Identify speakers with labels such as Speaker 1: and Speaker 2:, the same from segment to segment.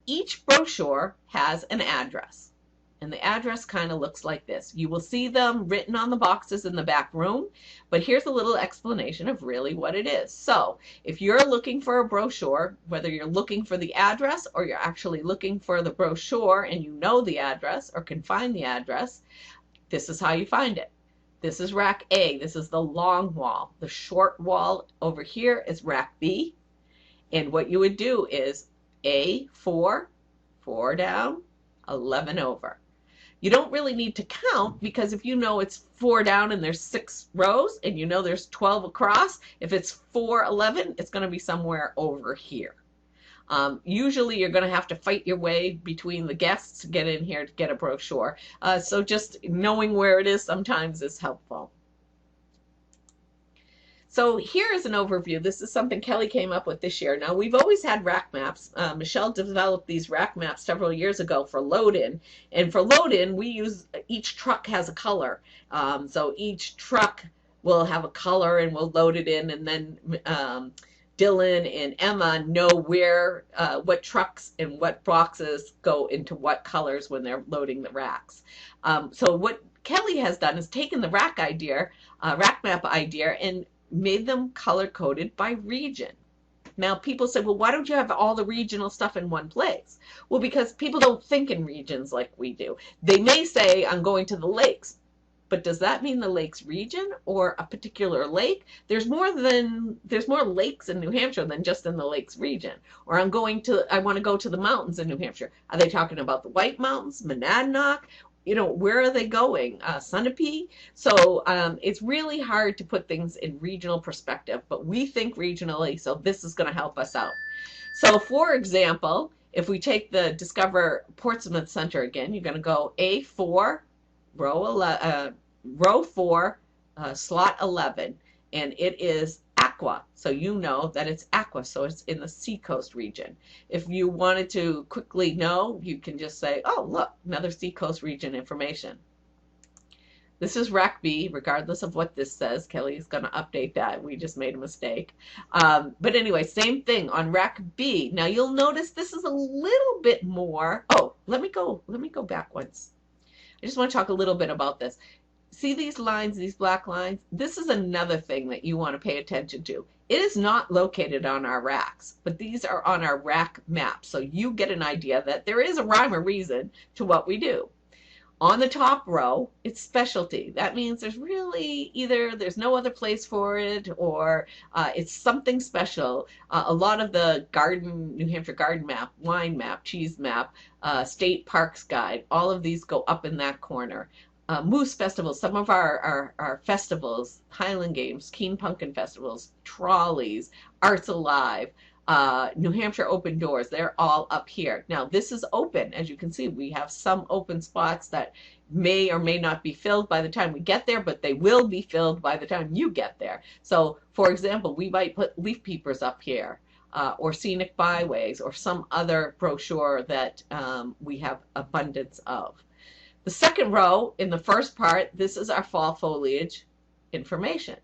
Speaker 1: Each brochure has an address, and the address kind of looks like this. You will see them written on the boxes in the back room, but here's a little explanation of really what it is. So if you're looking for a brochure, whether you're looking for the address or you're actually looking for the brochure and you know the address or can find the address, this is how you find it. This is rack A. This is the long wall. The short wall over here is rack B. And what you would do is A4, 4 down, 11 over. You don't really need to count, because if you know it's 4 down and there's 6 rows and you know there's 12 across, if it's 411, it's going to be somewhere over here. Usually you're going to have to fight your way between the guests to get in here to get a brochure. So just knowing where it is sometimes is helpful. So here is an overview. This is something Kelly came up with this year. Now, we've always had rack maps. Michelle developed these rack maps several years ago for load-in. And for load-in, we use, each truck has a color. So each truck will have a color and we'll load it in, and then Dylan and Emma know where, what trucks and what boxes go into what colors when they're loading the racks. So what Kelly has done is taken the rack map idea, and made them color-coded by region. Now, people say, well, why don't you have all the regional stuff in one place? Well, because people don't think in regions like we do. They may say, I'm going to the lakes, but does that mean the lakes region or a particular lake? There's more lakes in New Hampshire than just in the lakes region. Or I want to go to the mountains in New Hampshire. Are they talking about the White Mountains, Monadnock? You know, where are they going? Sunapee? So it's really hard to put things in regional perspective, but we think regionally, so this is going to help us out. So for example, if we take the Discover Portsmouth Center again, you're going to go A4, row 4, slot 11, and it is Aqua. So you know that it's Aqua, so it's in the Seacoast region. If you wanted to quickly know, you can just say, oh, look, another Seacoast region information. This is rack B, regardless of what this says. Kelly's going to update that. We just made a mistake. But anyway, same thing on rack B. Now you'll notice this is a little bit more. Oh, let me go back once. I just want to talk a little bit about this. See these lines, these black lines? This is another thing that you want to pay attention to. It is not located on our racks, but these are on our rack map. So you get an idea that there is a rhyme or reason to what we do. On the top row, it's specialty. That means there's really either there's no other place for it, or it's something special. A lot of the New Hampshire garden map, wine map, cheese map, state parks guide, all of these go up in that corner. Moose festivals, some of our festivals, Highland Games, Keen Pumpkin festivals, trolleys, Arts Alive, New Hampshire Open Doors, they're all up here. Now this is open. As you can see, we have some open spots that may or may not be filled by the time we get there, but they will be filled by the time you get there. So for example, we might put leaf peepers up here, or scenic byways, or some other brochure that we have abundance of. The second row in the first part, this is our fall foliage information.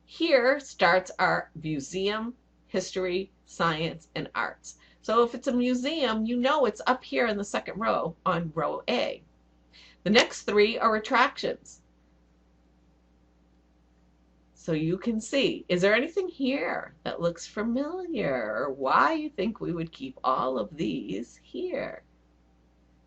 Speaker 1: Here starts our museum, history, science, and arts. So if it's a museum, you know it's up here in the second row on row A. The next 3 are attractions. So you can see, is there anything here that looks familiar, or why you think we would keep all of these here?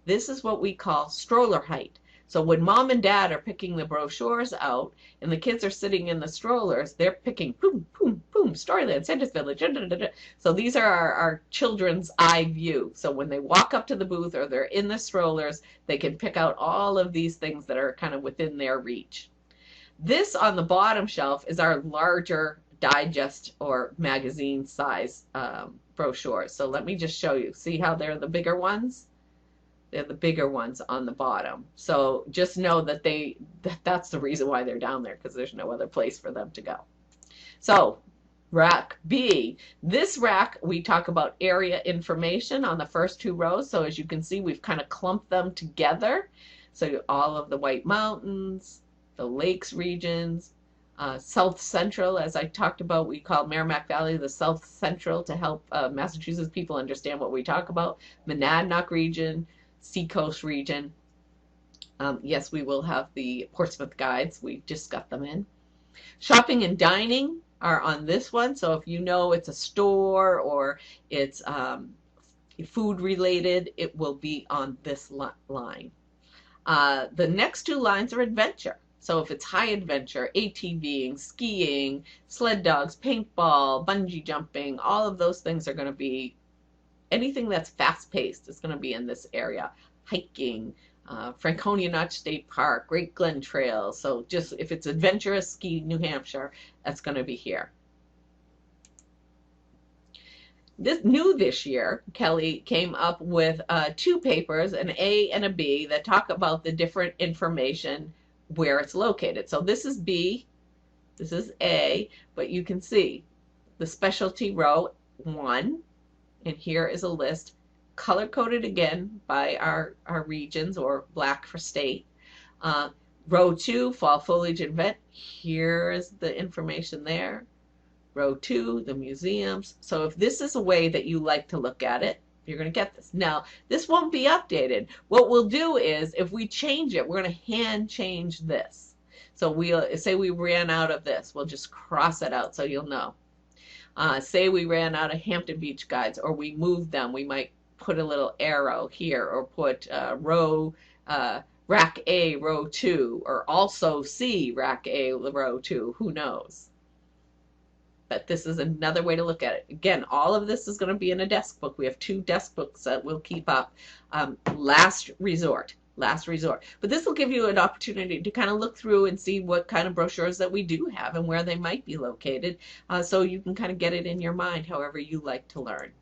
Speaker 1: This is what we call stroller height. So when mom and dad are picking the brochures out and the kids are sitting in the strollers, they're picking boom, boom, boom, Storyland, Santa's Village. Da, da, da, da. So these are our children's eye view. So when they walk up to the booth or they're in the strollers, they can pick out all of these things that are kind of within their reach. This on the bottom shelf is our larger digest or magazine size brochures. So let me just show you. See how they're the bigger ones? They're the bigger ones on the bottom. So just know that that's the reason why they're down there, because there's no other place for them to go. So rack B. This rack, we talk about area information on the first 2 rows. So as you can see, we've kind of clumped them together. So all of the White Mountains, the lakes regions, South Central, as I talked about, we call Merrimack Valley the South Central to help Massachusetts people understand what we talk about. Monadnock region, Seacoast region. Yes, we will have the Portsmouth guides. We just got them in. Shopping and dining are on this one. So if you know it's a store or it's food related, it will be on this line. The next two lines are adventure. So if it's high adventure, ATVing, skiing, sled dogs, paintball, bungee jumping, all of those things are going to be, anything that's fast paced is going to be in this area. Hiking, Franconia Notch State Park, Great Glen Trail. So just if it's adventurous, ski New Hampshire, that's going to be here. This year, Kelly came up with two papers, an A and a B, that talk about the different information where it's located. So this is B, this is A, but you can see the specialty row 1, and here is a list color coded again by our regions, or black for state. Row 2, fall foliage and event. Here is the information there. Row 2, the museums. So if this is a way that you like to look at it, you're going to get this. Now, this won't be updated. What we'll do is, if we change it, we're going to hand change this. So we'll say we ran out of this. We'll just cross it out so you'll know. Say we ran out of Hampton Beach guides, or we moved them. We might put a little arrow here, or put rack A, row 2, or also C, rack A, row 2. Who knows? But this is another way to look at it. Again, all of this is going to be in a desk book. We have 2 desk books that we'll keep up. Last resort. But this will give you an opportunity to kind of look through and see what kind of brochures that we do have and where they might be located, so you can kind of get it in your mind however you like to learn.